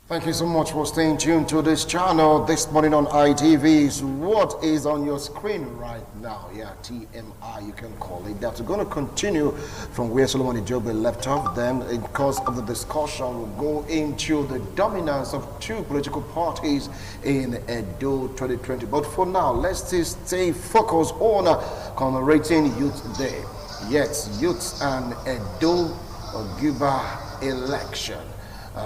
Thank you so much for staying tuned to this channel this morning on ITV's. What is on your screen right now? Yeah, TMI, you can call it that. We're going to continue from where Solomon Ijobe left off. Then, in course of the discussion, we'll go into the dominance of two political parties in Edo 2020. But for now, let's still stay focused on commemorating Youth Day. Yes, youths and Edo Ogiba election.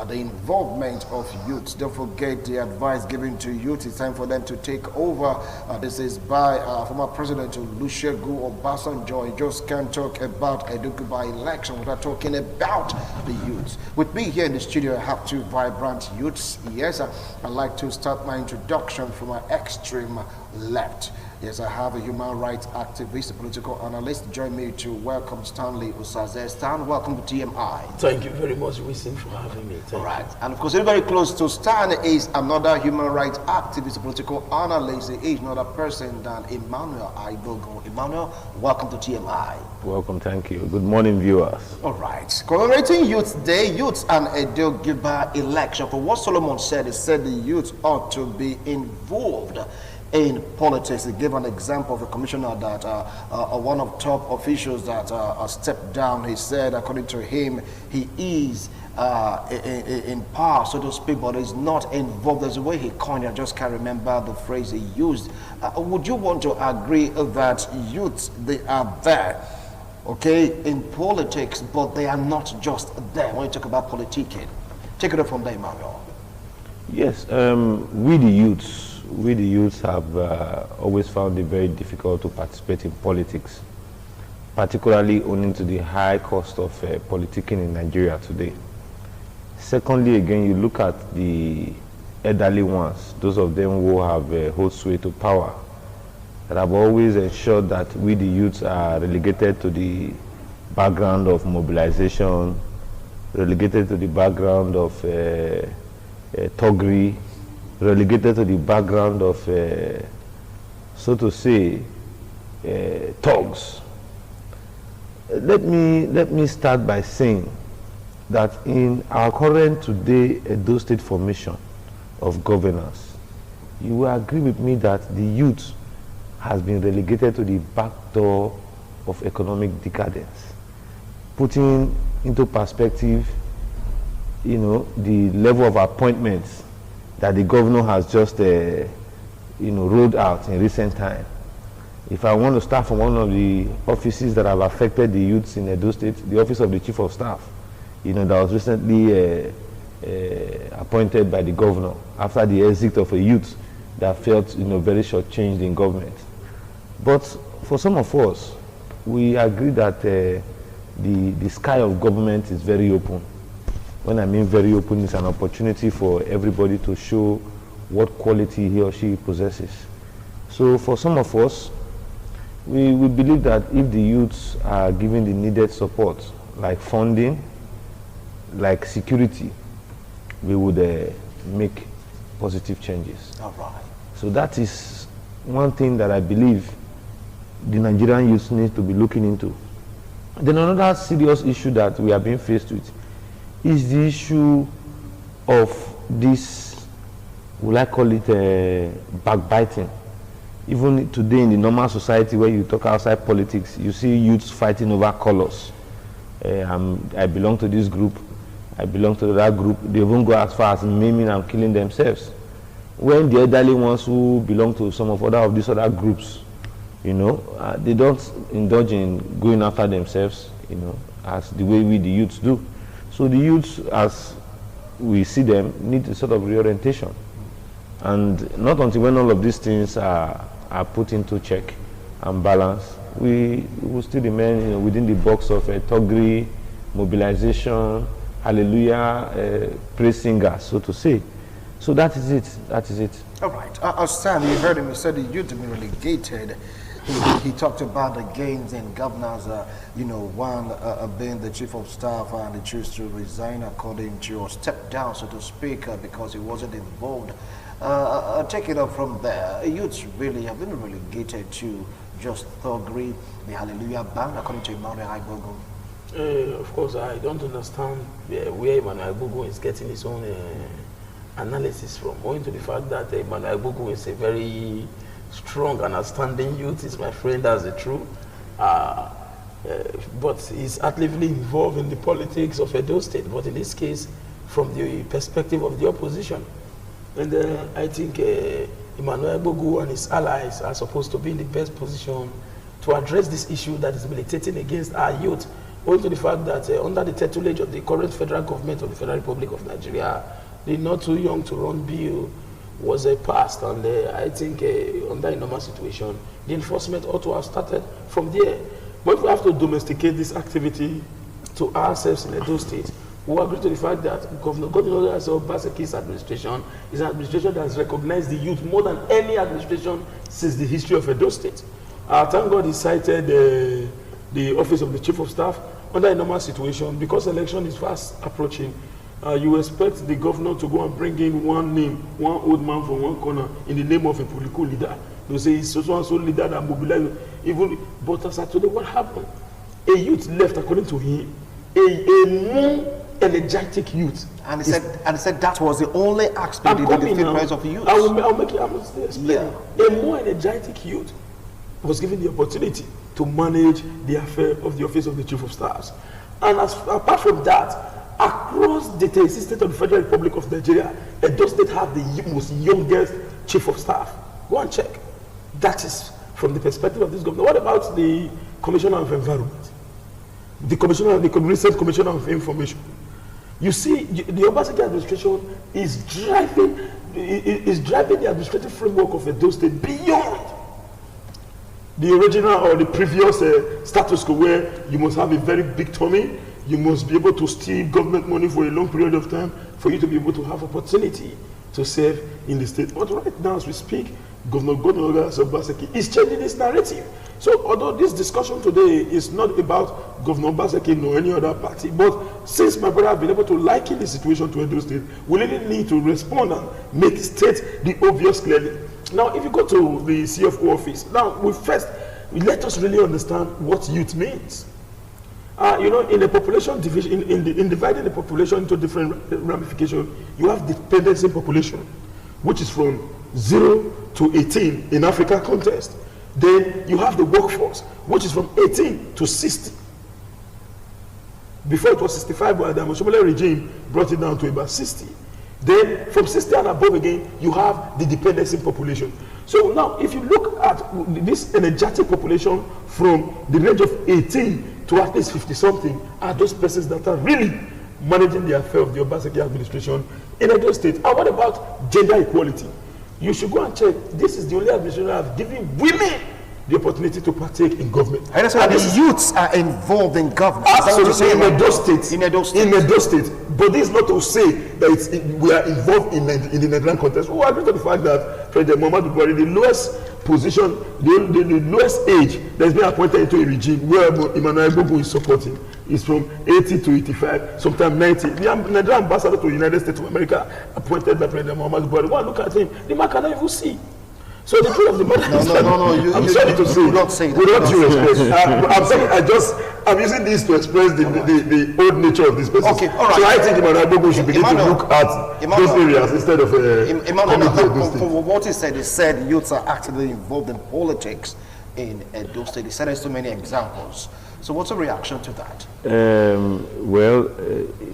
The involvement of youth. Don't forget the advice given to youth. It's time for them to take over. This is by former President Olusegun Obasanjo. You just can't talk about Edo-Ogiba election without talking about the youth. With me here in the studio, I have two vibrant youths. Yes, I'd like to start my introduction from my extreme left. Yes, I have a human rights activist, a political analyst. Join me to welcome Stanley Osaze. Stan, welcome to TMI. Thank you very much, Winston, for having me. All right. And of course, very close to Stan is another human rights activist, a political analyst. He is not a person than Emmanuel Aibogo. Emmanuel, welcome to TMI. Welcome, thank you. Good morning, viewers. All right. Commemorating Youth Day, youths and Edo-Ogiba election. For what Solomon said, he said the youth ought to be involved in politics. He gave an example of a commissioner that one of top officials that stepped down. He said, according to him, he is in power, so to speak, but is not involved. There's a way he coined it, I just can't remember the phrase he used. Would you want to agree that youths, they are there, okay, in politics, but they are not just there when you talk about politicking? Take it up from there, Emmanuel. Yes, we the youths have always found it very difficult to participate in politics, particularly owing to the high cost of politicking in Nigeria today. Secondly, again, you look at the elderly ones, those of them who have hold sway to power, that have always ensured that we the youths are relegated to the background of mobilization, relegated to the background of thuggery, relegated to the background of, so to say, thugs. Let me start by saying that in our current today Edo State formation of governance, you will agree with me that the youth has been relegated to the back door of economic decadence, putting into perspective, you know, the level of appointments that the governor has just, rolled out in recent time. If I want to start from one of the offices that have affected the youths in Edo State, the office of the Chief of Staff, that was recently appointed by the governor after the exit of a youth that felt, very shortchanged in government. But for some of us, we agree that the sky of government is very open. When I mean very open, it's an opportunity for everybody to show what quality he or she possesses. So for some of us, we believe that if the youths are given the needed support, like funding, like security, we would make positive changes. All right. So that is one thing that I believe the Nigerian youth need to be looking into. Then another serious issue that we are being faced with is the issue of this, will I call it backbiting. Even today in the normal society where you talk outside politics, you see youths fighting over colors. I belong to this group, I belong to that group. They won't go as far as maiming and killing themselves. When the elderly ones who belong to some of these other groups, they don't indulge in going after themselves, as the way we the youths do. So the youths, as we see them, need a sort of reorientation. And not until when all of these things are put into check and balance, we will still remain within the box of thuggery, mobilization, hallelujah, praise singers, so to say. So that is it. That is it. All right. Stan, you heard him. He said the youth have been relegated. He talked about the gains in governors, one being the chief of staff and he chose to resign according to, or step down, so to speak, because he wasn't involved. Take it up from there. Youths really have been relegated to just thuggery, the Hallelujah band, according to Emmanuel Aibogo. Of course, I don't understand where Emmanuel Aibogo is getting his own analysis from, owing to the fact that Emmanuel Agbogu is a very strong and outstanding youth. He's my friend, that's the truth. But he's actively involved in the politics of Edo State, but in this case, from the perspective of the opposition. And I think Emmanuel Agbogu and his allies are supposed to be in the best position to address this issue that is militating against our youth, owing to the fact that under the tutelage of the current federal government of the Federal Republic of Nigeria, the not too young to run bill was passed, and I think under a normal situation, the enforcement ought to have started from there. But if we have to domesticate this activity to ourselves in Edo State, we agree to the fact that Governor Obaseki's administration is an administration that has recognized the youth more than any administration since the history of Edo State. Thank God he cited the office of the Chief of Staff. Under a normal situation, because election is fast approaching, you expect the governor to go and bring in one name, one old man from one corner in the name of a political leader. They say he's so and so leader that mobilized. Even, but as I told you, what happened? A youth left, according to him, a more energetic youth. And he said that was the only aspect of the defeat of the youth. I'll make it, I must explain. Yeah. A more energetic youth was given the opportunity to manage the affair of the office of the Chief of Staff. And apart from that, across the 36th state of the Federal Republic of Nigeria, Edo State have the most youngest Chief of Staff. Go and check. That is from the perspective of this government. What about the Commissioner of Environment? The recent Commissioner of Information. You see, the Obaseki administration is driving the administrative framework of Edo State beyond the original or the previous status quo, where you must have a very big tummy, you must be able to steal government money for a long period of time for you to be able to have opportunity to serve in the state. But right now, as we speak, Governor Obaseki is changing this narrative. So although this discussion today is not about Governor Obaseki nor any other party, but since my brother has been able to liken the situation to Edo State, we really need to respond and make state the obvious clearly. Now, if you go to the CFO office, now let us really understand what youth means. In a population division, in dividing the population into different ramifications, you have dependency population, which is from 0 to 18 in Africa context. Then you have the workforce, which is from 18 to 60. Before it was 65, but the Amoshomole regime brought it down to about 60. Then from 60 and above again, you have the dependency population. So now, if you look at this energetic population from the range of 18 to at least 50-something, are those persons that are really managing the affair of the Obaseki administration in Edo State. And what about gender equality? You should go and check. This is the only administration that have given women the opportunity to partake in government. And the youths are involved in government. Absolutely, in Edo State. In Edo State. In Edo State. But this is not to say that we are involved in the Nigerian contest. We agree to the fact that President Muhammadu Buhari, the lowest position, the lowest age that has been appointed into a regime where Emmanuel Agbogu is supporting is from 80 to 85, sometimes 90. The Nigerian ambassador to the United States of America appointed by President Muhammadu Buhari. Well, look at him. The man cannot even see. So the truth of the matter is that I'm sorry to say, not say that. Without due respect, I'm saying I'm using this to express the old nature of this person. Okay, all right. So I think Emmanuel Agbogu should begin to look at those areas instead of from what he said youths are actively involved in politics in Edo State. He said there's so many examples. So what's the reaction to that?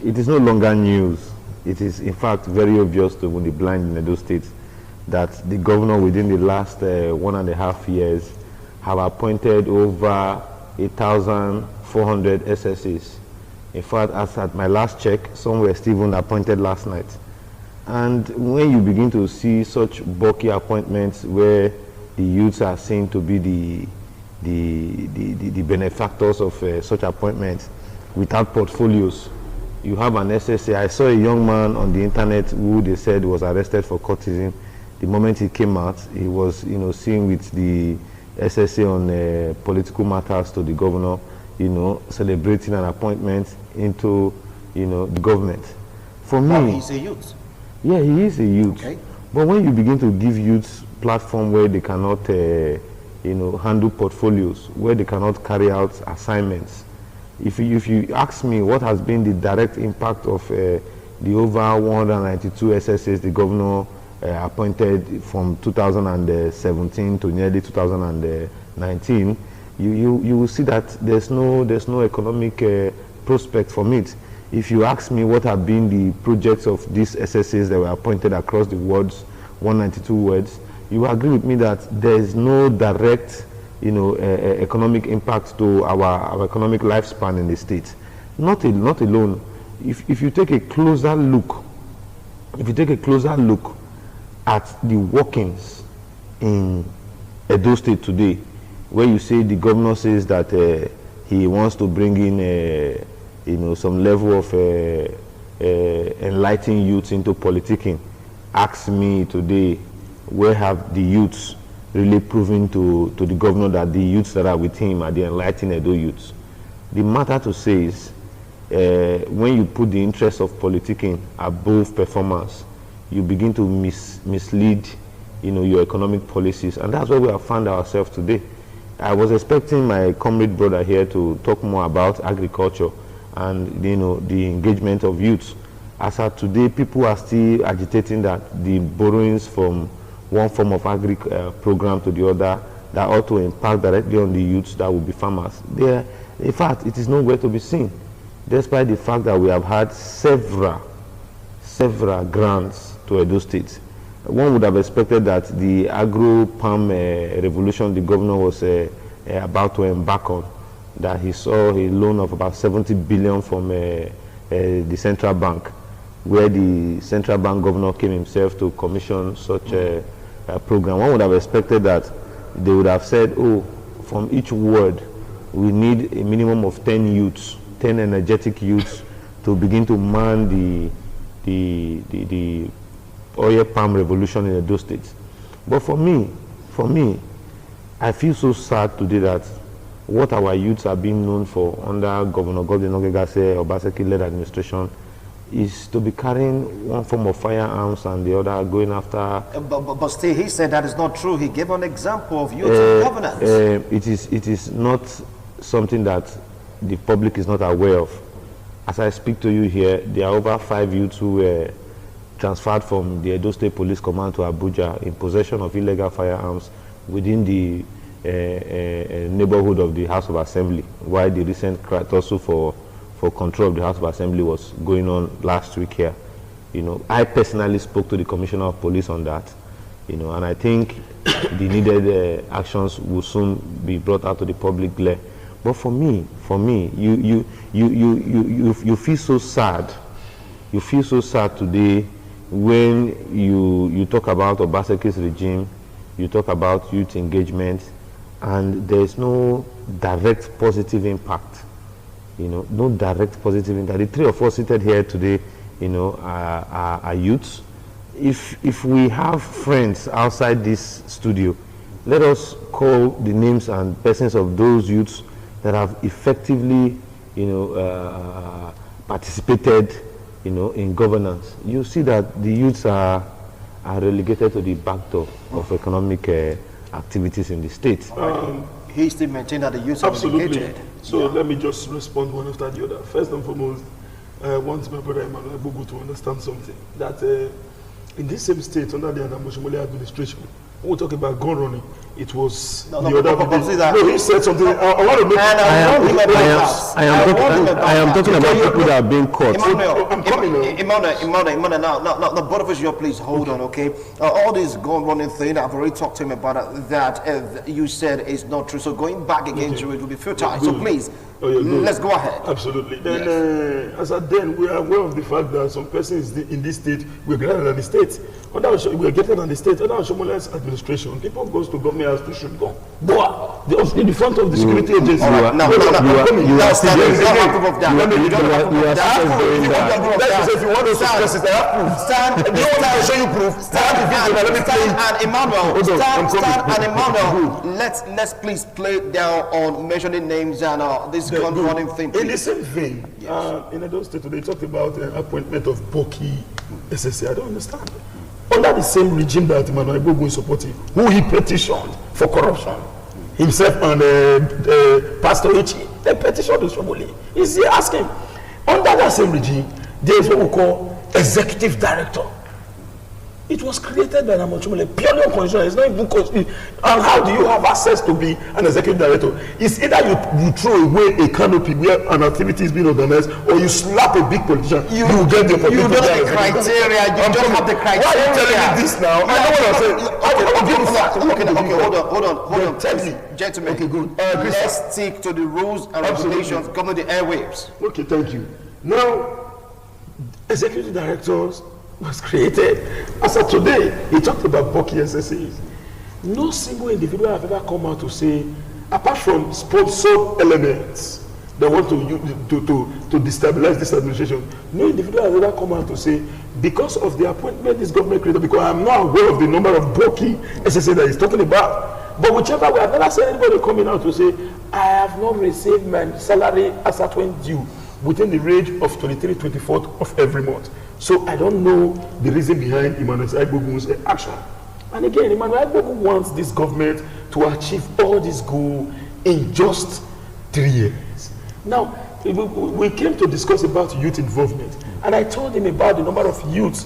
It is no longer news. It is in fact very obvious to the blind in Edo State that the governor within the last 1.5 years have appointed over 1,400 SSAs. In fact, as at my last check, some were still even appointed last night. And when you begin to see such bulky appointments where the youths are seen to be the benefactors of such appointments without portfolios, you have an SSA. I saw a young man on the internet who they said was arrested for courtesan. The moment he came out, he was, seen with the SSA on political matters to the governor, celebrating an appointment into, the government. For me, he's a youth. Yeah, he is a youth. Okay. But when you begin to give youths platform where they cannot, handle portfolios, where they cannot carry out assignments, if you ask me what has been the direct impact of the over 192 SSAs the governor appointed from 2017 to nearly 2019, you will see that there's no economic prospect from it. If you ask me what have been the projects of these SSAs that were appointed across the words, 192 words, you will agree with me that there is no direct, economic impact to our economic lifespan in the state. Not alone. If you take a closer look, at the workings in Edo State today, where you say the governor says that he wants to bring in, some level of enlightening youths into politicking. Ask me today, where have the youths really proven to the governor that the youths that are with him are the enlightened Edo youths? The matter to say is, when you put the interest of politicking above performance, you begin to mislead, your economic policies, and that's where we have found ourselves today. I was expecting my comrade brother here to talk more about agriculture and the engagement of youths. As of today, people are still agitating that the borrowings from one form of agri program to the other that ought to impact directly on the youths that will be farmers. In fact, it is nowhere to be seen, despite the fact that we have had several grants to Edo State. One would have expected that the agro-palm revolution the governor was about to embark on, that he saw a loan of about 70 billion from the central bank, where the central bank governor came himself to commission such a program. One would have expected that they would have said, oh, from each ward, we need a minimum of 10 youths, 10 energetic youths to begin to man the oil palm revolution in Edo State. But for me, I feel so sad today that what our youths are being known for under Governor Godwin Ogegase Obaseki-led administration is to be carrying one form of firearms and the other going after. But still, he said that is not true. He gave an example of youth in governance. It is not something that the public is not aware of. As I speak to you here, there are over 5 youths who were transferred from the Edo State Police Command to Abuja in possession of illegal firearms within the neighborhood of the House of Assembly, while the recent tussle for control of the House of Assembly was going on last week here. I personally spoke to the Commissioner of Police on that, and I think the needed actions will soon be brought out to the public glare. But for me, you feel so sad. You feel so sad today when you talk about Obaseki's regime, you talk about youth engagement, and there's no direct positive impact. No direct positive impact. The 3 of us seated here today, are youths. If we have friends outside this studio, let us call the names and persons of those youths that have effectively, participated, in governance. You see that the youths are relegated to the back door of economic activities in the state. He still maintained that the youths are relegated. So let me just respond one after the other. First and foremost, I want my brother Emmanuel Bogo to understand something. That in this same state, under the Anamoshimole administration, when we talk about gun running, it was the other day. No, he said something. I want to make. I am talking about people that are being caught. Emmanuel, now, both of us here, please hold on, okay? All this gun running thing, I've already talked to him about it, that you said is not true. So going back again to it will be futile. So please, let's go ahead. Absolutely. Then, as at then, we are aware of the fact that some persons in this state were greater than the state. We are greater than the state. Under Shomole's administration, people goes to government as to should go. In the front of the security agency. If you want to stand, Emmanuel, let's please play down on mentioning names and this gun running thing. In the same vein, in Edo State, they talked about the appointment of Boki SSA. I don't understand. Under the same regime that Emmanuel Bogo is supporting, who he petitioned for corruption, himself and Pastor Ichi, they petitioned Shomole. He's asking, under that same regime, there is what we call executive director. It was created by Namochumole purely on condition. It's not even and how do you have access to be an executive director? It's either you throw away a canopy where an activity is being organized, or you slap a big politician. You get the opportunity. You don't have the criteria. You don't have the criteria. Why are you telling me this now? I know what I'm saying. Hold on. Tell me, Gentlemen. Okay, good. Let's stick to the rules and regulations governing the airwaves. Okay, thank you. Now, executive directors was created. As of today, he talked about bulky SSAs. No single individual have ever come out to say, apart from sponsored elements that want to destabilize this administration, no individual has ever come out to say, because of the appointment this government created, because I'm not aware of the number of bulky SSA that he's talking about. But whichever way, I've never seen anybody coming out to say, I have not received my salary as at when due within the range of 23rd, 24th of every month. So I don't know the reason behind Emmanuel Agbogun's action. And again, Emmanuel Agbogun wants this government to achieve all this goal in just 3 years. Now, we came to discuss about youth involvement, and I told him about the number of youths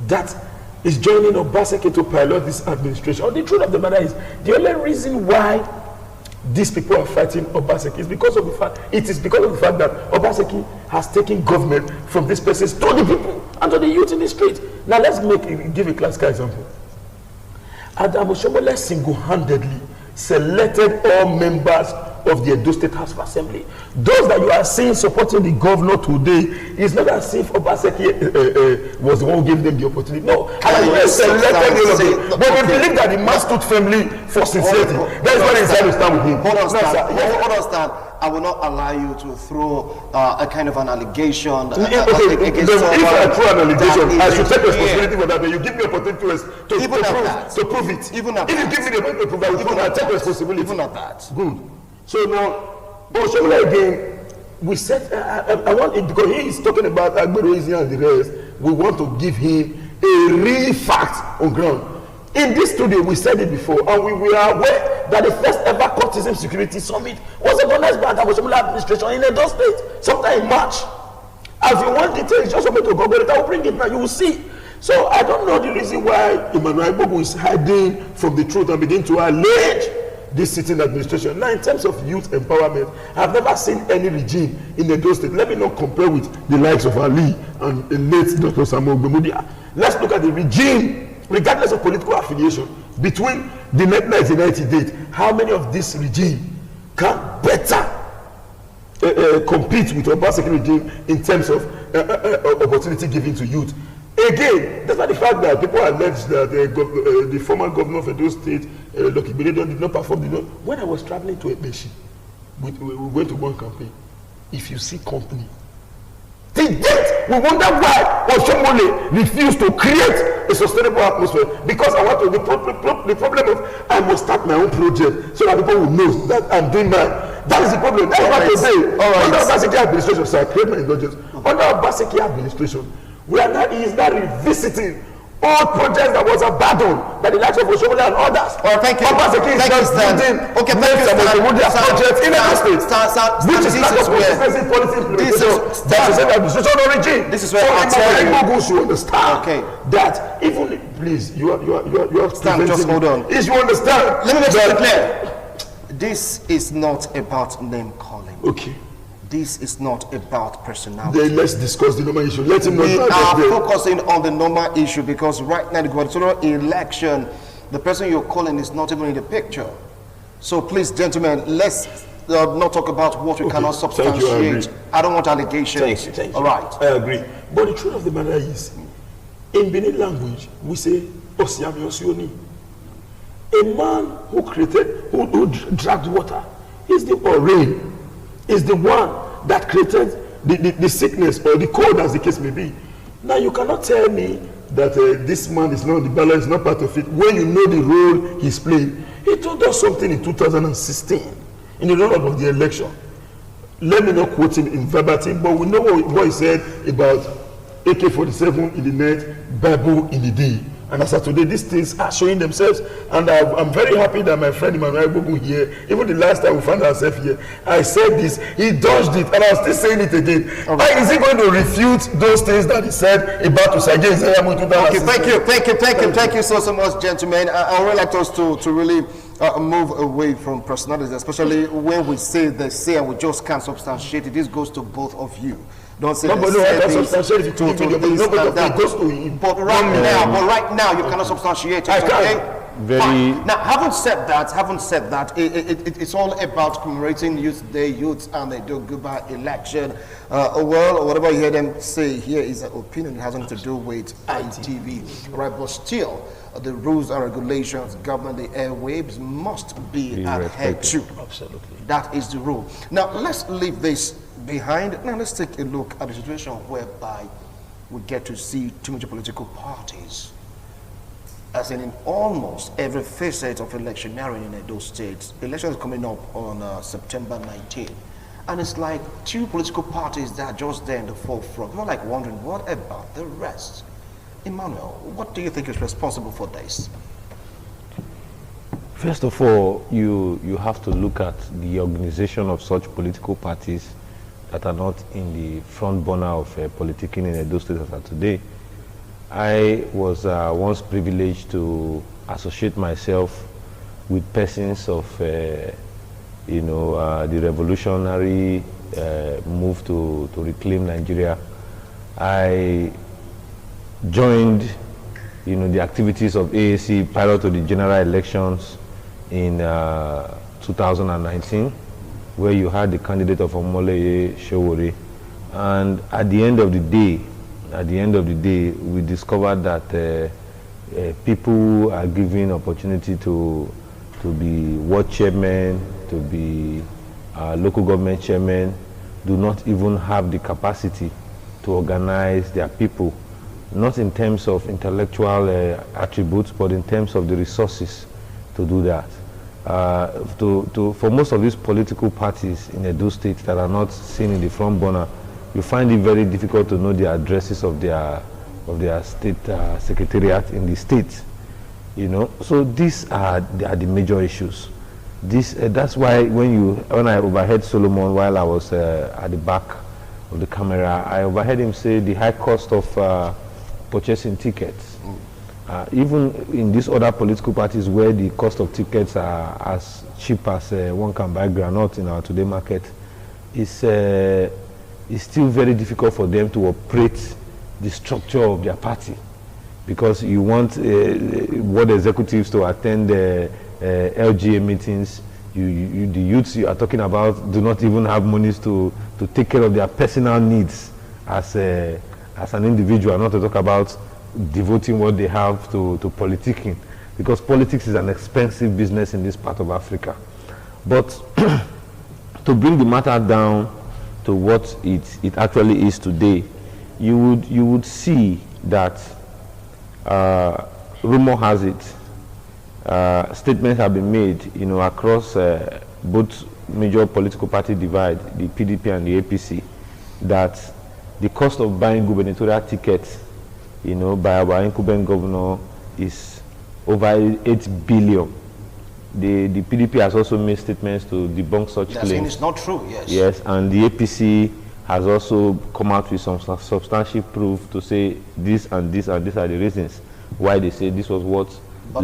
that is joining Obaseki to pilot this administration. The truth of the matter is, the only reason why these people are fighting Obaseki is because of the fact that Obaseki has taken government from these persons to the people and to the youth in the street. Now let's give a classical example. Adam Oshiomhole single-handedly selected all members of the Edo State House of Assembly. Those that you are seeing supporting the governor today, it's not as if Obaseki was the one who gave them the opportunity. No, he selected all of them. But we believe that the man stood firmly for sincerity. That is why he decided to stand with him. Hold on, Stan. I will not allow you to throw a kind of an allegation against someone. If I throw an allegation, I should take responsibility for that. But you give me opportunity to prove it. Even at if you give me the opportunity to prove it, I take responsibility. Even at that. Good. So now, Oshiomhole again, we said, I want it because he is talking about Agbero and the rest. We want to give him a real fact on ground. In this studio, we said it before, and we were aware that the first ever Courtism Security Summit was organized by the Oshiomhole administration in Edo State, sometime in March. As you want details, just want me to Google it, I will bring it now, you will see. So I don't know the reason why Emmanuel Agbogun is hiding from the truth and begin to allege this sitting administration. Now, in terms of youth empowerment, I've never seen any regime in Edo State. Let me not compare with the likes of Ali and the late Dr. Samuel Gbemudia. Let's look at the regime, regardless of political affiliation, between the 1990 date. How many of this regime can better compete with Obaseki regime in terms of opportunity given to youth? Again, despite the fact that people allege that the former governor of Edo State, Lucky Benedict, did not perform. When I was traveling to Ebeshi, we went to one campaign. If you see company, we wonder why Oshiomhole refused to create a sustainable atmosphere. Because I want to, the problem of I must start my own project so that people will know that I'm doing mine. That is the problem. That's what I say. Under Obaseki administration, so I create my indulgence. Under Obaseki administration, he is now revisiting all projects that was abandoned by the likes of Oshiomhole and others. Thank you. Obaseki is just building projects in Edo State, which is lack of consistency policy implementation. That is an administration origin. This is where I tell you. Agbogun should understand that even please, you are Stan, just hold on. Is you understand? Let me make it clear. This is not about name calling. Okay. This is not about personality. Then let's discuss the normal issue. Let him know. We are focusing on the normal issue because right now the gubernatorial election, the person you're calling is not even in the picture. So please, gentlemen, let's not talk about what we cannot substantiate. I don't want allegations. Thank you. All right. I agree. But the truth of the matter is, in Benin language, we say Osiami Osioni. A man who who dragged water is rain. Is the one that created the sickness or the cold, as the case may be. Now you cannot tell me that this man is not the balance, not part of it, when you know the role he's playing. He told us something in 2016 in the run-up of the election. Let me not quote him in verbatim, but we know what he said about AK-47 in the night, Bible in the day. And as of today, these things are showing themselves. And I'm very happy that my friend Emmanuel Bogun here, even the last time we found ourselves here, I said this, he dodged it, and I'm still saying it again. Why is he going to refute those things that he said about Usaje Nzeyamu in 2016? Thank you so much, gentlemen. I would like us to really move away from personalities, especially when we say they say and we just can't substantiate it. This goes to both of you. Don't say Nobody can substantiate it. But right now, you cannot substantiate it. I can't. Okay? Very. Now, having said that, it's all about commemorating Youth Day, youth, and they do goodbye election. Well, whatever you hear them say here is an opinion. It has nothing to do with ITV, right? But still, the rules and regulations governing the airwaves must be adhered to. Absolutely. That is the rule. Now, let's leave this behind. Now, let's take a look at the situation whereby we get to see two major political parties, as in almost every facet of electioneering in Edo State. Elections coming up on September 19. And it's like two political parties that are just there in the forefront. We're like wondering, what about the rest? Emmanuel, what do you think is responsible for this? First of all, you have to look at the organization of such political parties that are not in the front burner of politicking in Edo State as of today. I was once privileged to associate myself with persons of, the revolutionary move to reclaim Nigeria. I joined, the activities of AAC prior to the general elections in 2019, where you had the candidate of Omoleye Sowore, and at the end of the day, we discovered that people are given opportunity to be ward chairmen, to be local government chairmen, do not even have the capacity to organize their people, not in terms of intellectual attributes, but in terms of the resources to do that. For most of these political parties in Edo State that are not seen in the front burner, you find it very difficult to know the addresses of their state secretariat in the state. So these are the major issues. That's why when I overheard Solomon while I was at the back of the camera, I overheard him say the high cost of purchasing tickets. Even in these other political parties where the cost of tickets are as cheap as one can buy groundnut in our today market, it's still very difficult for them to operate the structure of their party, because you want ward executives to attend LGA meetings. The youths you are talking about do not even have monies to take care of their personal needs as an individual, not to talk about devoting what they have to politicking, because politics is an expensive business in this part of Africa. But to bring the matter down to what it actually is today, you would see that rumor has it, statements have been made, across both major political party divide, the PDP and the APC, that the cost of buying gubernatorial tickets, by our incumbent governor is over 8 billion. The PDP has also made statements to debunk such claims. Saying it's not true, yes. Yes, and the APC has also come out with some substantial proof to say this and this and these are the reasons why they say this was what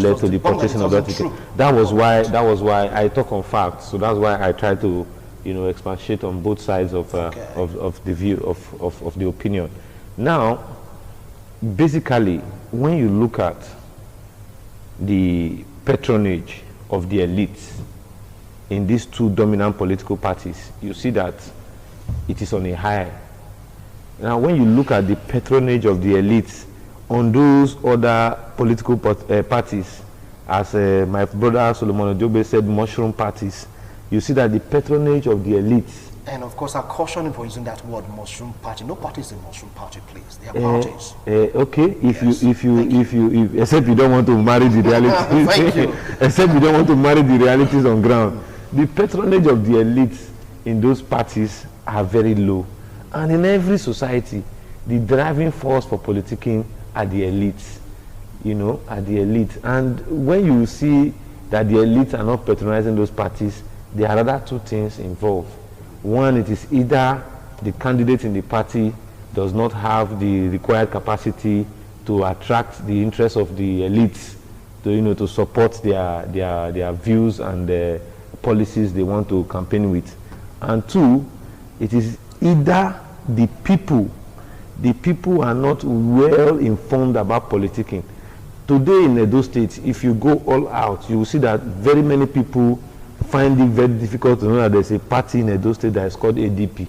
led to the purchasing of that ticket. That was why I talk on facts. So that's why I try to expatiate on both sides of the view of the opinion. Now, basically, when you look at the patronage of the elites in these two dominant political parties, you see that it is on a high. Now, when you look at the patronage of the elites on those other political parties, as my brother Solomon Ojobe said, mushroom parties, you see that the patronage of the elites. And of course, I caution for using that word, mushroom party. No party is a mushroom party, please. They are parties. Okay, if you except you don't want to marry the realities. Thank you. Except you don't want to marry the realities on ground. The patronage of the elites in those parties are very low, and in every society, the driving force for politicking are the elites. are the elite. And when you see that the elite are not patronizing those parties, there are other two things involved. One, it is either the candidate in the party does not have the required capacity to attract the interest of the elites to support their views and the policies they want to campaign with. And two, it is either the people are not well informed about politicking. Today in Edo State, if you go all out, you will see that very many people find it very difficult to know that there's a party in Edo State that is called ADP.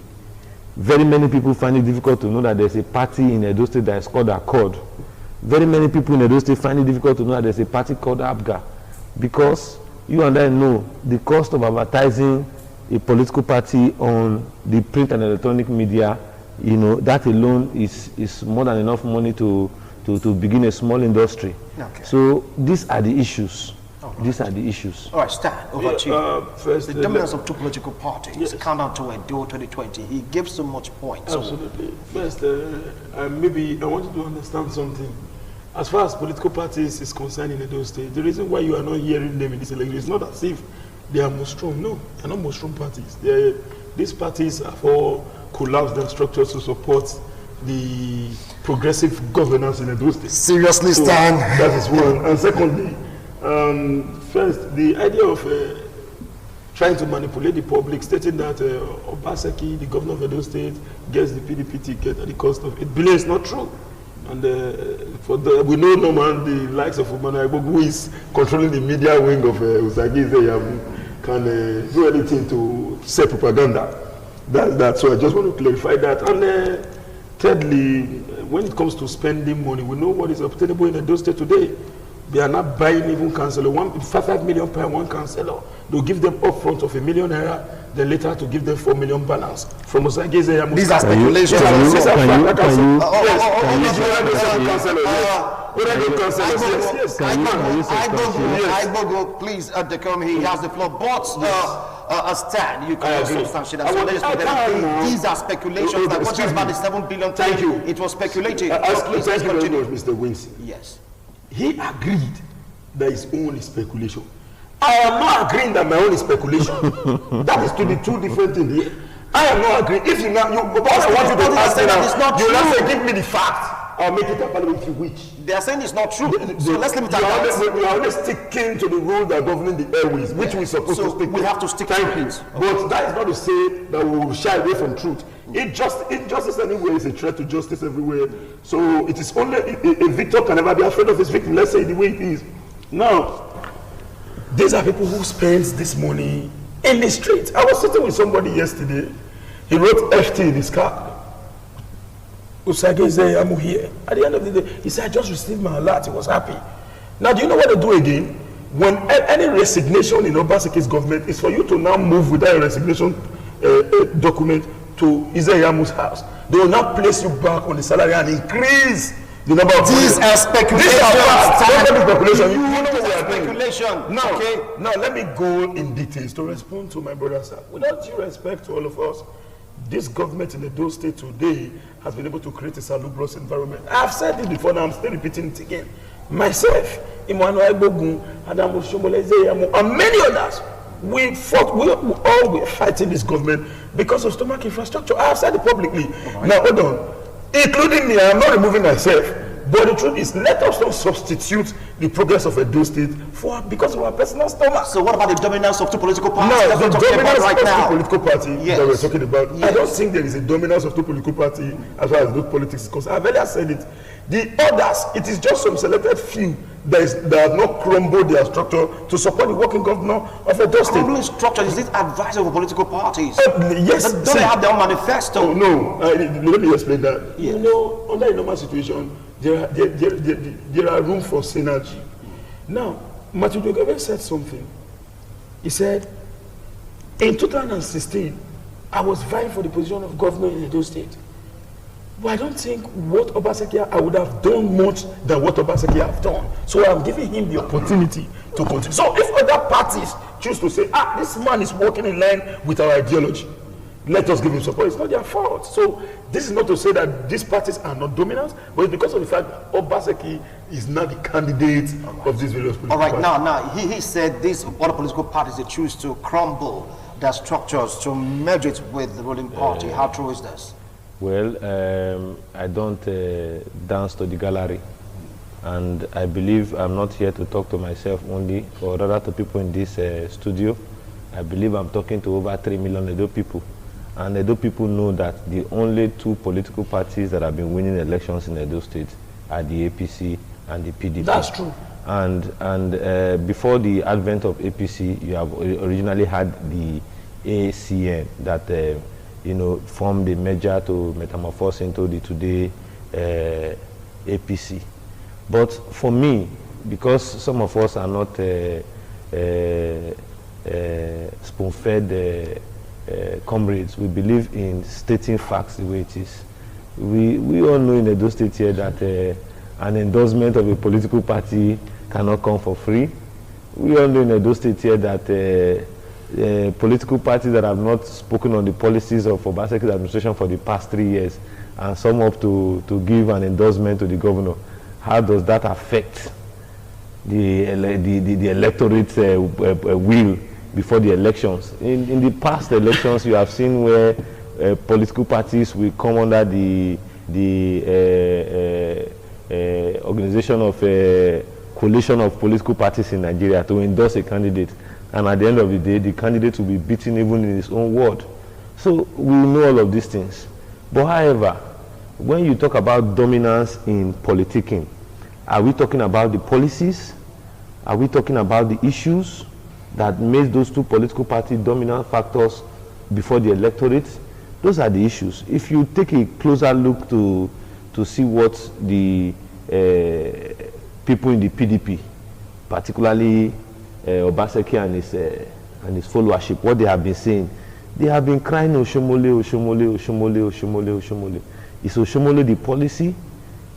Very many people find it difficult to know that there's a party in Edo State that is called Accord. Very many people in Edo State find it difficult to know that there's a party called ABGA, because you and I know the cost of advertising a political party on the print and electronic media, that alone is more than enough money to begin a small industry. Okay. So these are the issues. Right. These are the issues. All right, Stan, over to you. First, the dominance of two political parties. Yes. Countdown to Edo 2020. He gives so much points. Absolutely. First, maybe I want you to understand something. As far as political parties is concerned in Edo State, the reason why you are not hearing them in this election is not as if they are Mostrom. No, they are not Mostrom parties. These parties are for collapsed and structures to support the progressive governance in Edo State. Seriously, so Stan. That is one. And secondly, first, the idea of trying to manipulate the public, stating that Obaseki, the governor of Edo State, gets the PDP ticket at the cost of 8 billion is not true. And we know Norman, the likes of Umana Igbo, who is controlling the media wing of Usagi Zeyamu, can do anything to say propaganda. That's that. So I just want to clarify that. And thirdly, when it comes to spending money, we know what is obtainable in Edo State today. They are not buying even councillor. 5 million per one councillor. They'll give them upfront of ₦1 million, then later to give them 4 million balance. From Usagi Zeyamu. These are speculations. Igbo, please, Decom, he has the floor. But Stan, you can substantiate that. These are speculations. Like what is about the 7 billion? Thank you. It was speculated. Thank you very much, Mr. Winston. Yes. He agreed that his own is speculation. I am not agreeing that my own is speculation. That is to the two different things here. I am not agreeing. If you now, because I want you to ask me now, you now say, give me the fact. I'll make it happen with you, which. They are saying it's not true. So let's leave it at that. We are only sticking to the rules that are governing the airways, which we're supposed to stick to. We have to stick to it. But that is not to say that we will shy away from truth. Injustice anywhere is a threat to justice everywhere. So it is only a victor can never be afraid of his victim. Let's say it the way it is. Now, these are people who spend this money in the street. I was sitting with somebody yesterday. He wrote FT in his car. Usagi Zeyamu here. At the end of the day, he said, I just received my alert. He was happy. Now, do you know what they do again? When any resignation in Obaseki's government is for you to now move with that resignation document to Zeyamu's house. They will now place you back on the salary and increase the number of these are speculations. You know what we are speculation. Now, okay. Now let me go in details to respond to my brother, sir. Without due respect to all of us, this government in Edo State today has been able to create a salubrious environment. I've said it before, now I'm still repeating it again. Myself, Emmanuel Bogun, Adam Oshomole Zeyamu, and many others, we all were fighting this government because of stomach infrastructure. I have said it publicly. Right. Now, hold on. Including me, I am not removing myself. But the truth is, let us not substitute the progress of Edo State because of our personal stomach. So what about the dominance of two political parties? No, the dominance of two political parties that we're talking about. Yes. I don't think there is a dominance of two political parties as far as those politics is concerned. I've earlier said it. The others, it is just some selected few that have not crumbled their structure to support the working governor of Edo State. Crumbling structure, is it advice of political parties? Yes. Don't they have their own manifesto? Oh, no, let me explain that. Yes. You know, under a normal situation, there are room for synergy. Now, Matthew Dogebe said something. He said, in 2016, I was vying for the position of governor in Edo State. But I don't think what Obaseki I would have done much than what Obaseki have done. So I'm giving him the opportunity to continue. So if other parties choose to say, this man is working in line with our ideology, let us give him support. It's not their fault. So this is not to say that these parties are not dominant, but it's because of the fact that Obaseki is not the candidate of these various political All right, parties. now, he said these other political parties, they choose to crumble their structures to merge it with the ruling party. How true is this? Well, I don't dance to the gallery, and I believe I'm not here to talk to myself only, or rather to people in this studio. I believe I'm talking to over 3 million Edo people. And Edo people know that the only two political parties that have been winning elections in Edo State are the APC and the PDP. That's true. And before the advent of APC, you have originally had the ACN that formed the merger to metamorphose into the today APC. But for me, because some of us are not spoon-fed comrades, we believe in stating facts the way it is. We all know in Edo State here that an endorsement of a political party cannot come for free. We all know in Edo State here that political parties that have not spoken on the policies of Obaseki's administration for the past 3 years and sum up to give an endorsement to the governor, how does that affect the electorate will before the elections? In the past elections, you have seen where political parties will come under the organization of coalition of political parties in Nigeria to endorse a candidate, and at the end of the day, the candidate will be beaten even in his own ward. So we know all of these things. But however, when you talk about dominance in politicking, are we talking about the policies? Are we talking about the issues that made those two political parties dominant factors before the electorate? Those are the issues. If you take a closer look to see what the people in the PDP, particularly Obaseki and his followership, what they have been saying, they have been crying Oshomole, Oshomole, Oshomole, Oshomole, Oshomole. Is Oshomole the policy?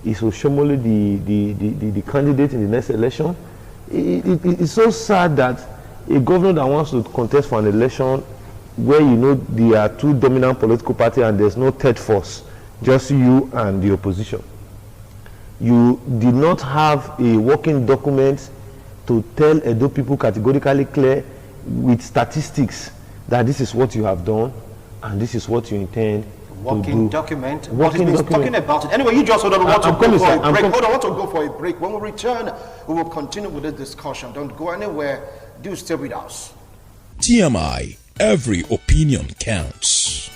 Is Oshomole the candidate in the next election? It's so sad that a governor that wants to contest for an election where there are two dominant political parties and there's no third force, just you and the opposition. You did not have a working document to tell Edo people categorically clear with statistics that this is what you have done and this is what you intend working to do. Document. Working What is document. talking about it. Anyway, you just hold on. Want to I'm go coming, for sir. a I'm break. com- Hold on. I want to go for a break. When we return, we will continue with this discussion. Don't go anywhere. Do stay with us. TMI, every opinion counts.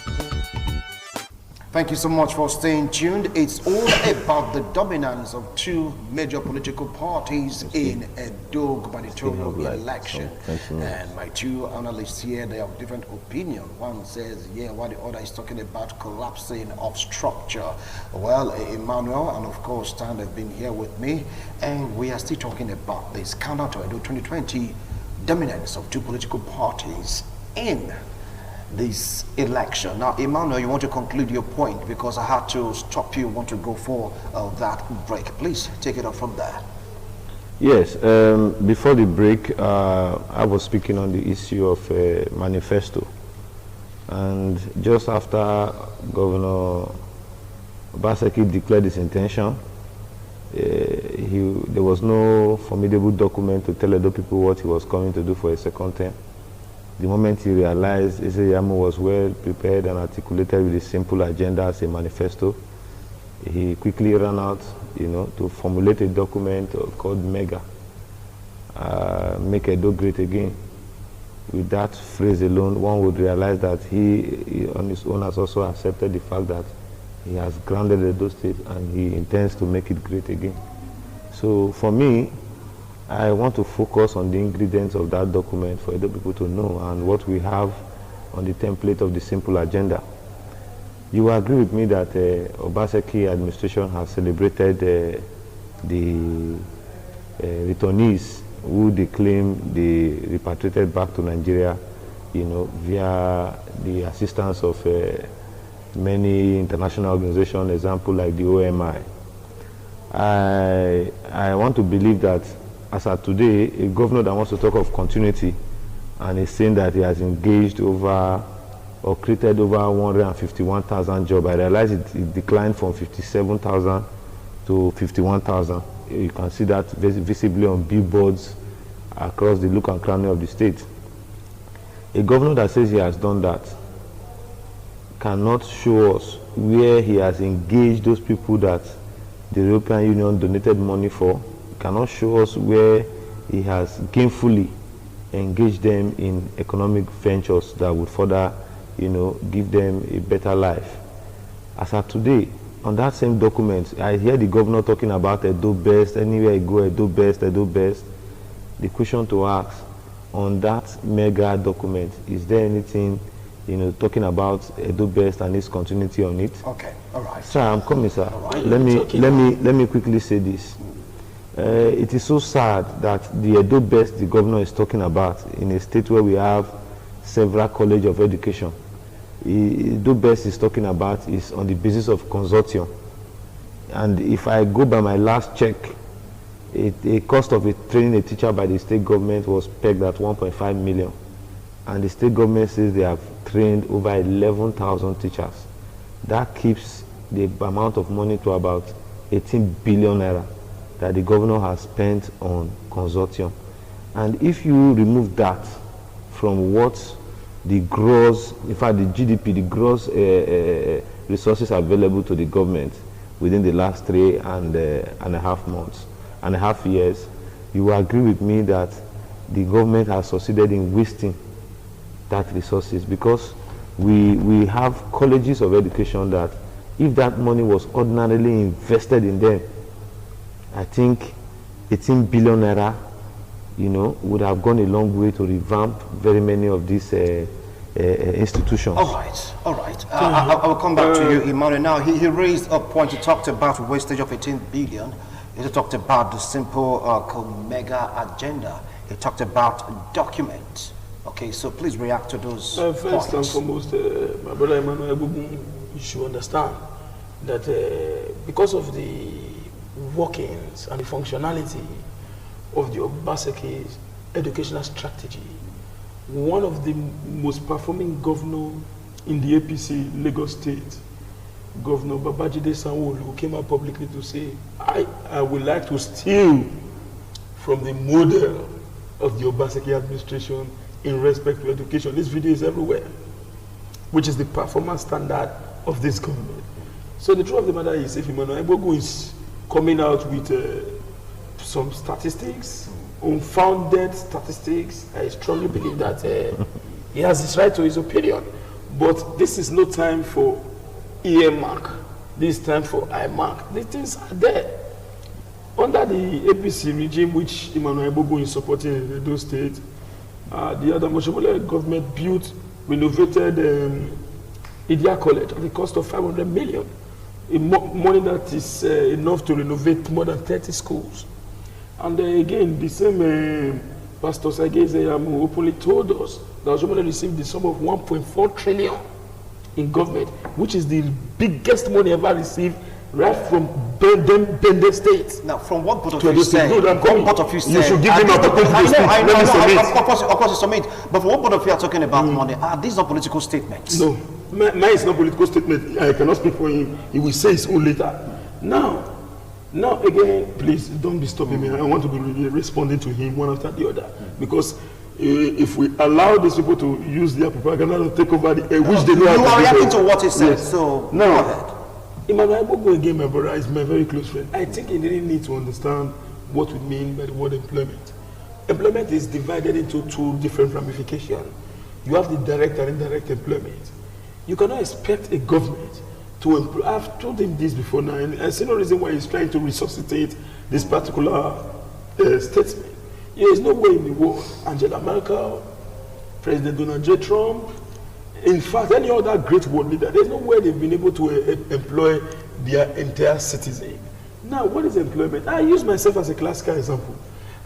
Thank you so much for staying tuned. It's all about the dominance of two major political parties in Edo gubernatorial election. And my two analysts here, they have different opinion. One says, yeah, while the other is talking about collapsing of structure. Well, Emmanuel and of course Stan have been here with me, and we are still talking about this counter to Edo 2020 dominance of two political parties in this election. Now, Emmanuel, you want to conclude your point because I had to stop you. Want to go for that break? Please take it up from there. Yes, before the break, I was speaking on the issue of manifesto, and just after Governor Obaseki declared his intention, there was no formidable document to tell Edo people what he was coming to do for a second term. The moment he realized Iseyamo was well prepared and articulated with a simple agenda as a manifesto, he quickly ran out, to formulate a document called MEGA, Make Edo Great Again. With that phrase alone, one would realize that he on his own has also accepted the fact that he has grounded Edo State and he intends to make it great again. So for me, I want to focus on the ingredients of that document for Edo people to know and what we have on the template of the simple agenda. You will agree with me that Obaseki administration has celebrated the returnees who they claim they repatriated back to Nigeria, via the assistance of many international organizations, example like the OMI. I want to believe that as of today, a governor that wants to talk of continuity and is saying that he has engaged over or created over 151,000 jobs. I realized it declined from 57,000 to 51,000. You can see that visibly on billboards across the nook and cranny of the state. A governor that says he has done that cannot show us where he has engaged those people that the European Union donated money for. He cannot show us where he has gainfully engaged them in economic ventures that would further, give them a better life. As of today, on that same document, I hear the governor talking about Edo Best, anywhere I go, Edo Best, Edo Best. The question to ask on that mega document, is there anything, talking about Edo Best and its continuity on it? Okay, all right. Sir, I'm coming, sir. Right. Let me quickly say this. It is so sad that the Edo Best the governor is talking about in a state where we have several colleges of education. Edo Best is talking about is on the basis of consortium. And if I go by my last check, a cost of training a teacher by the state government was pegged at 1.5 million. And the state government says they have trained over 11,000 teachers. That keeps the amount of money to about 18 billion naira that the governor has spent on consortium. And if you remove that from what the gross, in fact the GDP, the gross resources available to the government within the last 3.5 years, you will agree with me that the government has succeeded in wasting that resources, because we have colleges of education that if that money was ordinarily invested in them, I think 18 billion naira, would have gone a long way to revamp very many of these institutions. All right. I will come back to you, Emmanuel. Now, he raised a point. He talked about wastage of 18 billion. He talked about the simple mega agenda. He talked about documents. Okay, so please react to those First and points. foremost, my brother Emmanuel, you should understand that because of the workings and the functionality of the Obaseki's educational strategy, one of the most performing governor in the APC Lagos State, Governor Babajide Sanwo-Olu, came out publicly to say, I would like to steal from the model of the Obaseki administration in respect to education. This video is everywhere, which is the performance standard of this government. So the truth of the matter is, if Emmanuel Ebogo is coming out with some statistics, unfounded statistics, I strongly believe that he has his right to his opinion. But this is no time for earmark. This is time for IMARC. These things are there. Under the APC regime, which Emmanuel Ebogo is supporting in those states, the Adamoshomole government built, renovated Idia College at the cost of 500 million. Money that is enough to renovate more than 30 schools. And again, the same Pastor Sageze who openly told us that Oshomole received the sum of 1.4 trillion in government, which is the biggest money ever received right from Bende State. Now, from what both of To you this said, thing, no, I'm what coming. both of you said, You should give him I an opportunity to speak. know, Let me submit. of course you submit. But for what both of you are talking about money, these are political statements. No, mine is not political statement. I cannot speak for him. He will say his own later. Now again, please don't be stopping me. I want to be really responding to him one after the other, because if we allow these people to use their propaganda to take over which they know how to do. You are reacting to what he said, Yes. so Now, go ahead. Emmanuel Ebogo again, my brother, is my very close friend. I think he really needs to understand what we mean by the word employment. Employment is divided into two different ramifications. You have the direct and indirect employment. You cannot expect a government to employ. I've told him this before now, and I see no reason why he's trying to resuscitate this particular statement. There is no way in the world Angela Merkel, President Donald J. Trump, in fact, any other great world leader, there's no way they've been able to employ their entire citizen. Now, what is employment? I use myself as a classical example.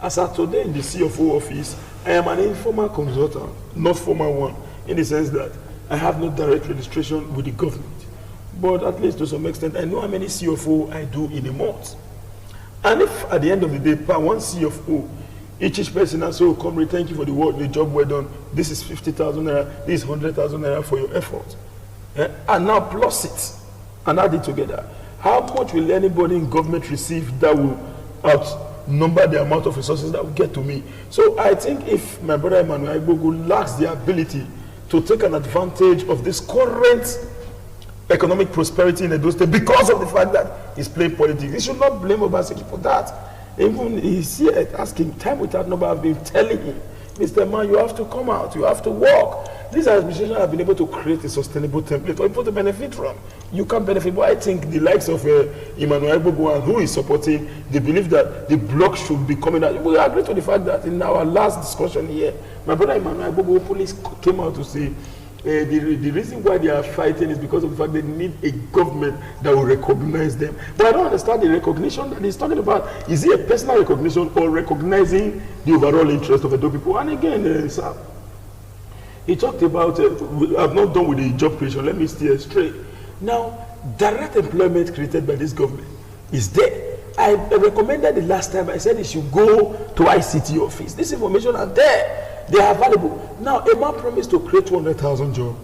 As of today in the CFO office, I am an informal consultant, not formal one, in the sense that I have no direct registration with the government. But at least to some extent, I know how many CFO I do in a month. And if at the end of the day, per one CFO, Each person has so come, thank you for the work, the job well done. This is 50,000 naira, this is 100,000 naira for your effort. And now plus it and add it together. How much will anybody in government receive that will outnumber the amount of resources that will get to me? So I think if my brother Emmanuel Igbogu lacks the ability to take an advantage of this current economic prosperity in Edo State because of the fact that he's playing politics, he should not blame Obaseki for that. Even he's here asking, time without number, I've been telling him, Mr. Man, you have to come out, you have to work. This administration have been able to create a sustainable template for people to benefit from. You can benefit, but I think the likes of Emmanuel Igbogu, who is supporting, they believe that the bloc should be coming out. We agree to the fact that in our last discussion here, my brother Emmanuel Igbogu police came out to say the reason why they are fighting is because of the fact they need a government that will recognize them. But I don't understand the recognition that he's talking about. Is it a personal recognition or recognizing the overall interest of the people? And again, sir, he talked about, I've not done with the job creation, let me steer straight. Now, direct employment created by this government is there. I recommended the last time, I said he should go to ICT office. This information are there. They are available. Now, a man promised to create 200,000 jobs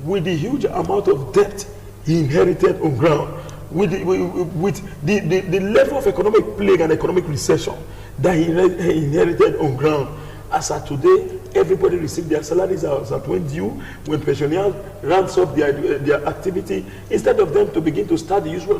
with the huge amount of debt he inherited on ground, with the level of economic plague and economic recession that he inherited on ground. As of today, everybody received their salaries as at when due, when pensioners ramps up their activity. Instead of them to begin to start the usual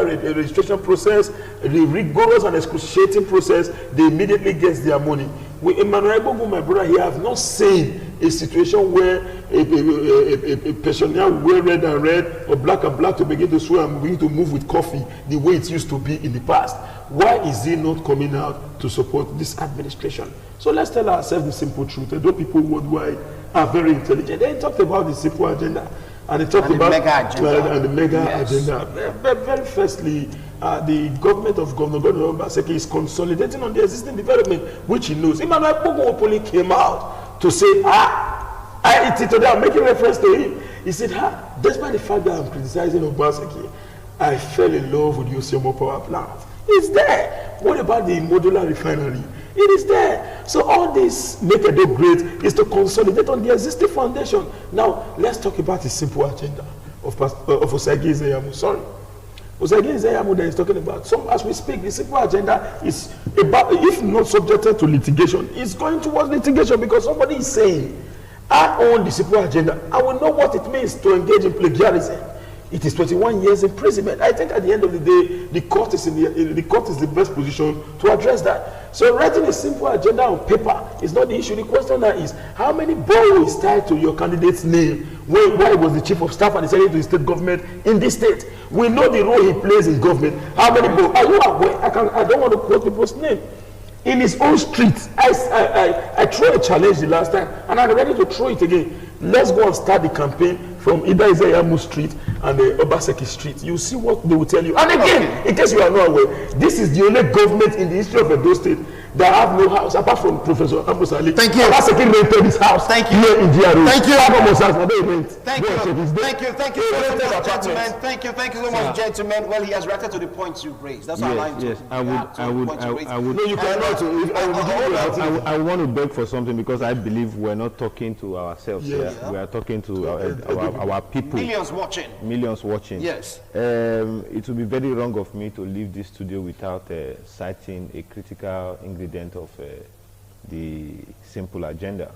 registration process, the rigorous and excruciating process, they immediately get their money. With Emmanuel Igbogu, my brother, he have not seen a situation where a pensioner will wear red and red or black and black to begin to swear and begin to move with coffee the way it used to be in the past. Why is he not coming out to support this administration? So let's tell ourselves the simple truth. Though people worldwide are very intelligent, they talked about the simple agenda and they talked about the mega agenda. Very firstly, the government of Governor Obaseki is consolidating on the existing development, which he knows. Emmanuel Igbogu openly came out to say, today I'm making reference to him. He said, despite the fact that I'm criticizing Obaseki, I fell in love with Yosiomo power plant. It's there. What about the modular refinery? It is there. So all this make Edo great is to consolidate on the existing foundation. Now, let's talk about the simple agenda of Osagie Izeyamu. Sorry. Osagie Izeyamu that is talking about. So as we speak, the simple agenda is about, if not subjected to litigation, it's going towards litigation because somebody is saying, I own the simple agenda. I will know what it means to engage in plagiarism. It is 21 years imprisonment. I think at the end of the day, the court is the best position to address that. So writing a simple agenda on paper is not the issue. The question now is, how many balls is tied to your candidate's name why he was the chief of staff and the secretary to the state government in this state? We know the role he plays in government. How many balls? Are you aware? I don't want to quote people's name. In his own street, I threw a challenge the last time, and I'm ready to throw it again. Let's go and start the campaign from either Izeyamu Street and the Obaseki Street. You see what they will tell you. And again, in case you are not aware, this is the only government in the history of Edo State that have no house, apart from Professor Amos Ali. Thank you. Obaseki rented his house. Thank you. Here in GRA. Thank you. Thank Thank you so much, gentlemen. Thank you so much, gentlemen. Well, he has reacted to the points you've raised. That's our line. Yes, I would. No, you cannot. I want to beg for something because I believe we're not talking to ourselves. Yes. We are talking to our people. Millions watching. Yes. It would be very wrong of me to leave this studio without citing a critical ingredient of the simple agenda.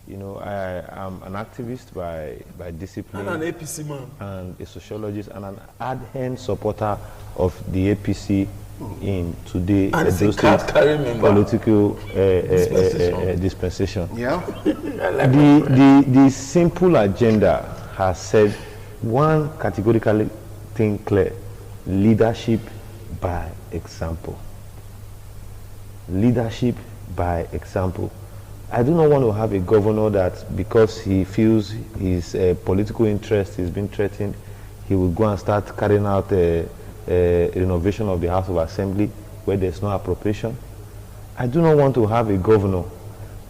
You know, I am an activist by discipline. And an APC man. And a sociologist and an ardent supporter of the APC in today Edo State political dispensation. Yeah. The simple agenda has said one categorically thing clear: leadership by example. Leadership by example. I do not want to have a governor that, because he feels his political interest is being threatened, he will go and start carrying out a renovation of the House of Assembly where there's no appropriation. I do not want to have a governor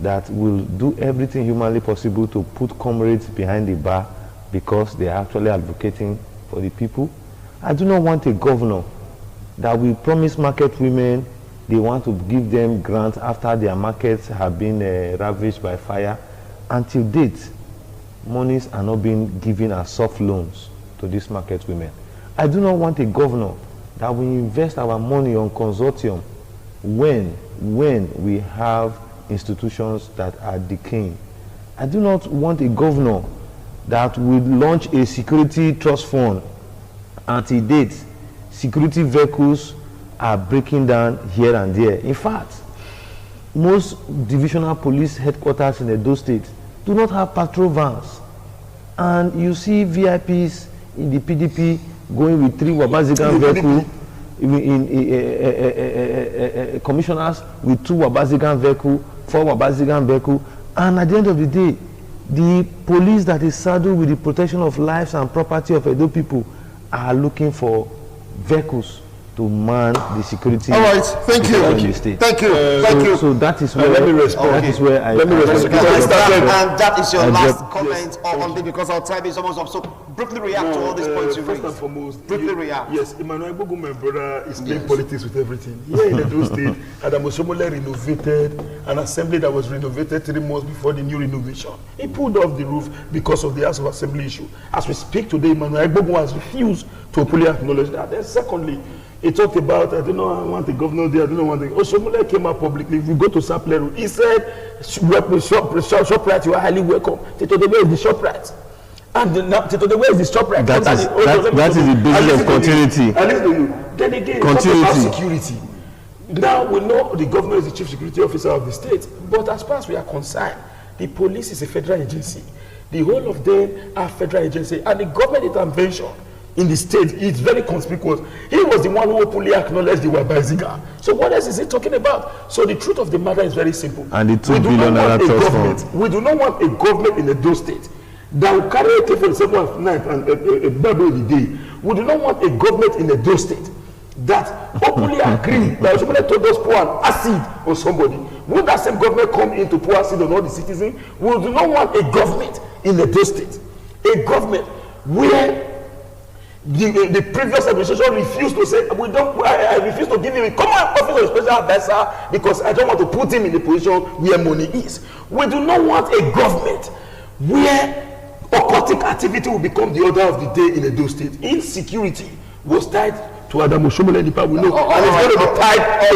that will do everything humanly possible to put comrades behind the bar because they are actually advocating for the people. I do not want a governor that will promise market women they want to give them grants after their markets have been ravaged by fire. Until date, monies are not being given as soft loans to these market women. I do not want a governor that will invest our money on consortium when we have institutions that are decaying. I do not want a governor that will launch a security trust fund. Until date, security vehicles are breaking down here and there. In fact, most divisional police headquarters in Edo State do not have patrol vans. And you see VIPs in the PDP going with 3 Wabazigan vehicles, commissioners with 2 Wabazigan vehicles, 4 Wabazigan vehicles, and at the end of the day, the police that is saddled with the protection of lives and property of Edo people are looking for vehicles to man the security. All right, thank you. Thank you. So that is where let me respond. That is where and that is your last comment on this, because our time is almost up. So briefly react to all these points you raised. First and foremost, briefly react. Yes, Emmanuel Bogu, my brother, is playing politics with everything. Here in Edo State, Adamu Somole renovated an assembly that was renovated 3 months before the new renovation. He pulled off the roof because of the House of Assembly issue. As we speak today, Emmanuel Bogu has refused to openly acknowledge that. Then secondly, he talked about, I don't know, I want the governor there, I don't know, Osomole came out publicly. If you go to Sapler, he said, ShopRite, you are highly welcome. Tito Debe is the ShopRite. And Tito Debe is the ShopRite. That is the basis of continuity. I listen to you. Then again, talk about security. Now we know the governor is the chief security officer of the state, but as far as we are concerned, the police is a federal agency. The whole of them are federal agency, and the government intervention in the state is very conspicuous. He was the one who openly acknowledged the Wabaziga. So what else is he talking about? So the truth of the matter is very simple. And the $2 billion trust fund. We do not want a government in Edo State that will carry a K-47 at night and a Bible in the day. We do not want a government in Edo State that openly agree that somebody told us pour an acid on somebody. Will that same government come in to pour acid on all the citizens? We do not want a government in Edo State. A government where the previous administration refused to say, I refuse to give him a common office of special advisor because I don't want to put him in the position where money is. We do not want a government where occultic activity will become the order of the day in Edo State. Insecurity was tied to Adamu Somole Nipa, we know, and it's going to be tied to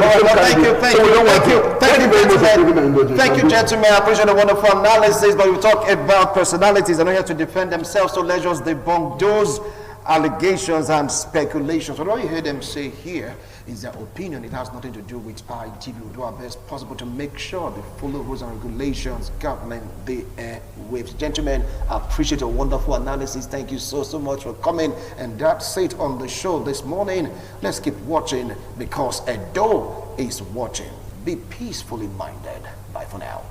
the Thank you, gentlemen. I appreciate the wonderful analysis, but we talk about personalities and not here to defend themselves, so let's just debunk those allegations and speculations. What you heard them say here is their opinion. It has nothing to do with ITV. We do our best possible to make sure they follow rules and regulations governing the airwaves. Gentlemen, I appreciate your wonderful analysis. Thank you so much for coming. And that's it on the show this morning. Let's keep watching because Edo is watching. Be peacefully minded. Bye for now.